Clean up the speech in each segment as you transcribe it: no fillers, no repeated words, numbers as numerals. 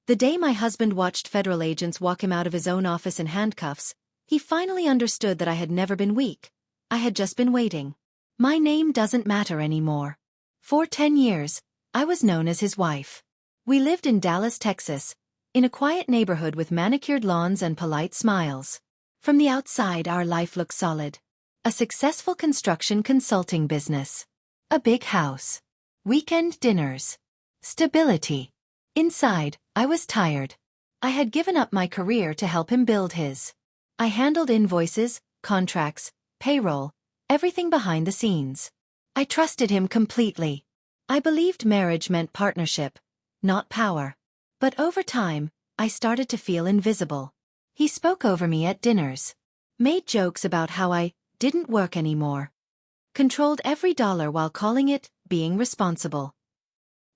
The day my husband watched federal agents walk him out of his own office in handcuffs, he finally understood that I had never been weak. I had just been waiting. My name doesn't matter anymore. For 10 years, I was known as his wife. We lived in Dallas, Texas, in a quiet neighborhood with manicured lawns and polite smiles. From the outside, our life looked solid. A successful construction consulting business. A big house. Weekend dinners. Stability. Inside, I was tired. I had given up my career to help him build his. I handled invoices, contracts, payroll, everything behind the scenes. I trusted him completely. I believed marriage meant partnership, not power. But over time, I started to feel invisible. He spoke over me at dinners. Made jokes about how I didn't work anymore. Controlled every dollar while calling it being responsible.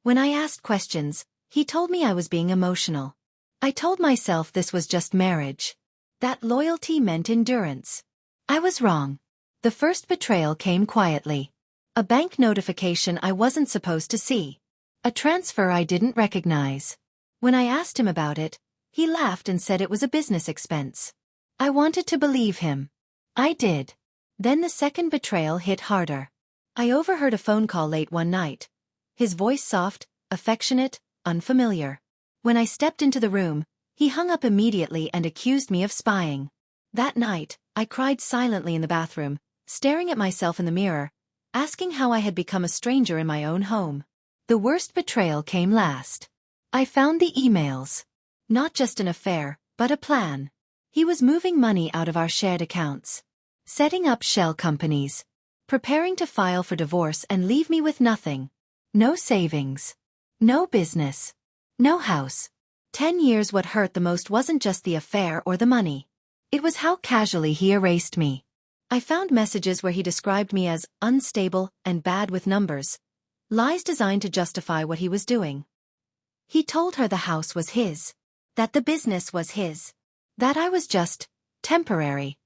When I asked questions, he told me I was being emotional. I told myself this was just marriage. That loyalty meant endurance. I was wrong. The first betrayal came quietly. A bank notification I wasn't supposed to see. A transfer I didn't recognize. When I asked him about it, he laughed and said it was a business expense. I wanted to believe him. I did. Then the second betrayal hit harder. I overheard a phone call late one night. His voice soft, affectionate, unfamiliar. When I stepped into the room, he hung up immediately and accused me of spying. That night, I cried silently in the bathroom, staring at myself in the mirror, asking how I had become a stranger in my own home. The worst betrayal came last. I found the emails. Not just an affair, but a plan. He was moving money out of our shared accounts. Setting up shell companies. Preparing to file for divorce and leave me with nothing. No savings. No business. No house. 10 years. What hurt the most wasn't just the affair or the money. It was how casually he erased me. I found messages where he described me as unstable and bad with numbers. Lies designed to justify what he was doing. He told her the house was his. That the business was his. That I was just temporary.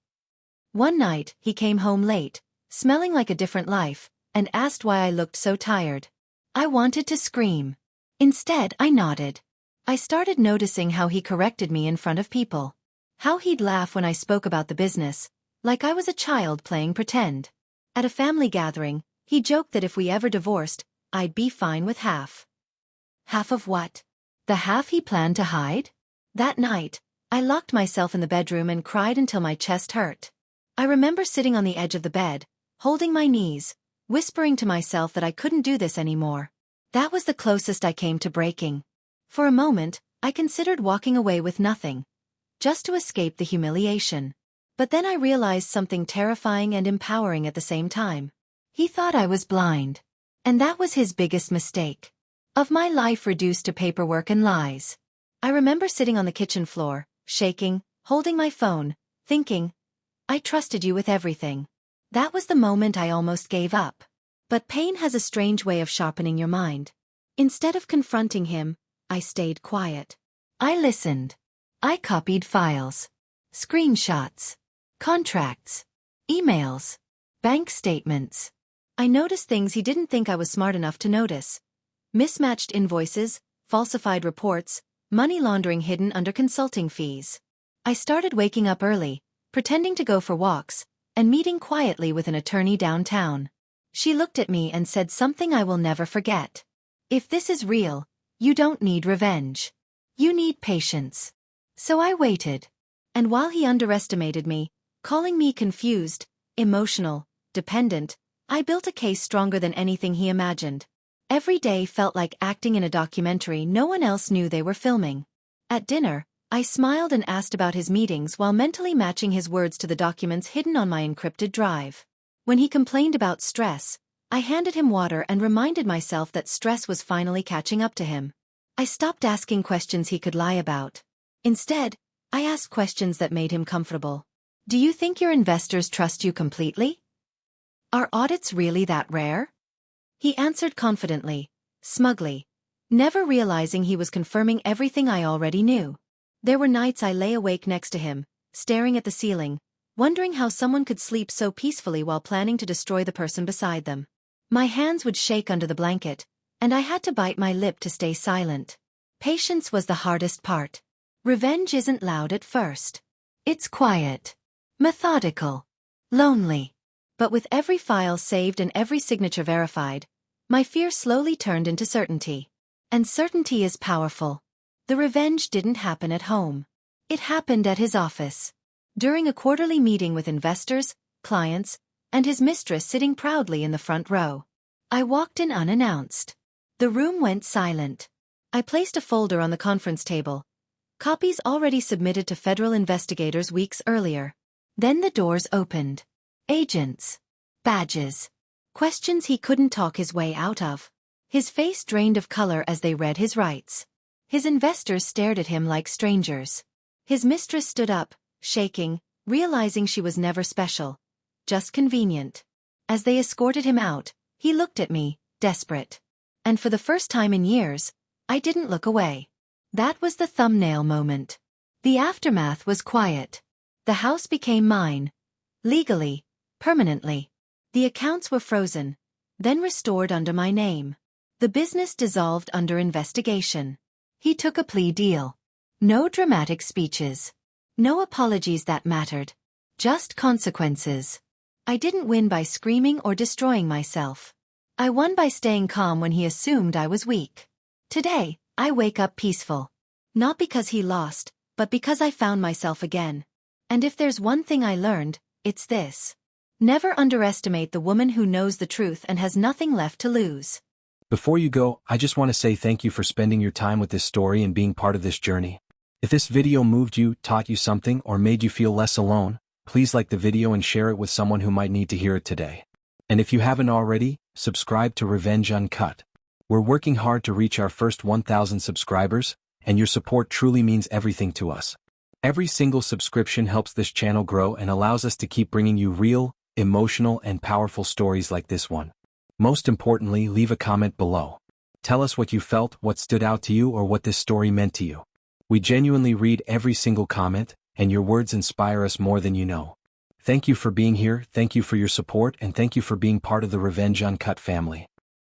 One night, he came home late, smelling like a different life, and asked why I looked so tired. I wanted to scream. Instead, I nodded. I started noticing how he corrected me in front of people. How he'd laugh when I spoke about the business, like I was a child playing pretend. At a family gathering, he joked that if we ever divorced, I'd be fine with half. Half of what? The half he planned to hide? That night, I locked myself in the bedroom and cried until my chest hurt. I remember sitting on the edge of the bed, holding my knees, whispering to myself that I couldn't do this anymore. That was the closest I came to breaking. For a moment, I considered walking away with nothing, just to escape the humiliation. But then I realized something terrifying and empowering at the same time. He thought I was blind. And that was his biggest mistake. Of my life reduced to paperwork and lies. I remember sitting on the kitchen floor, shaking, holding my phone, thinking, I trusted you with everything. That was the moment I almost gave up. But pain has a strange way of sharpening your mind. Instead of confronting him, I stayed quiet. I listened. I copied files. Screenshots. Contracts. Emails. Bank statements. I noticed things he didn't think I was smart enough to notice. Mismatched invoices, falsified reports, money laundering hidden under consulting fees. I started waking up early, pretending to go for walks, and meeting quietly with an attorney downtown. She looked at me and said something I will never forget. If this is real, you don't need revenge. You need patience. So I waited. And while he underestimated me, calling me confused, emotional, dependent, I built a case stronger than anything he imagined. Every day felt like acting in a documentary no one else knew they were filming. At dinner, I smiled and asked about his meetings while mentally matching his words to the documents hidden on my encrypted drive. When he complained about stress, I handed him water and reminded myself that stress was finally catching up to him. I stopped asking questions he could lie about. Instead, I asked questions that made him comfortable. Do you think your investors trust you completely? Are audits really that rare? He answered confidently, smugly, never realizing he was confirming everything I already knew. There were nights I lay awake next to him, staring at the ceiling, wondering how someone could sleep so peacefully while planning to destroy the person beside them. My hands would shake under the blanket, and I had to bite my lip to stay silent. Patience was the hardest part. Revenge isn't loud at first. It's quiet, methodical, lonely. But with every file saved and every signature verified, my fear slowly turned into certainty. And certainty is powerful. The revenge didn't happen at home. It happened at his office. During a quarterly meeting with investors, clients, and his mistress sitting proudly in the front row. I walked in unannounced. The room went silent. I placed a folder on the conference table. Copies already submitted to federal investigators weeks earlier. Then the doors opened. Agents. Badges. Questions he couldn't talk his way out of. His face drained of color as they read his rights. His investors stared at him like strangers. His mistress stood up, shaking, realizing she was never special. Just convenient. As they escorted him out, he looked at me, desperate. And for the first time in years, I didn't look away. That was the thumbnail moment. The aftermath was quiet. The house became mine. Legally. Permanently. The accounts were frozen, then restored under my name. The business dissolved under investigation. He took a plea deal. No dramatic speeches. No apologies that mattered. Just consequences. I didn't win by screaming or destroying myself. I won by staying calm when he assumed I was weak. Today, I wake up peaceful. Not because he lost, but because I found myself again. And if there's one thing I learned, it's this. Never underestimate the woman who knows the truth and has nothing left to lose. Before you go, I just want to say thank you for spending your time with this story and being part of this journey. If this video moved you, taught you something, or made you feel less alone, please like the video and share it with someone who might need to hear it today. And if you haven't already, subscribe to Revenge Uncut. We're working hard to reach our first 1,000 subscribers, and your support truly means everything to us. Every single subscription helps this channel grow and allows us to keep bringing you real, emotional, and powerful stories like this one. Most importantly, leave a comment below. Tell us what you felt, what stood out to you, or what this story meant to you. We genuinely read every single comment, and your words inspire us more than you know. Thank you for being here, thank you for your support, and thank you for being part of the Revenge Uncut family.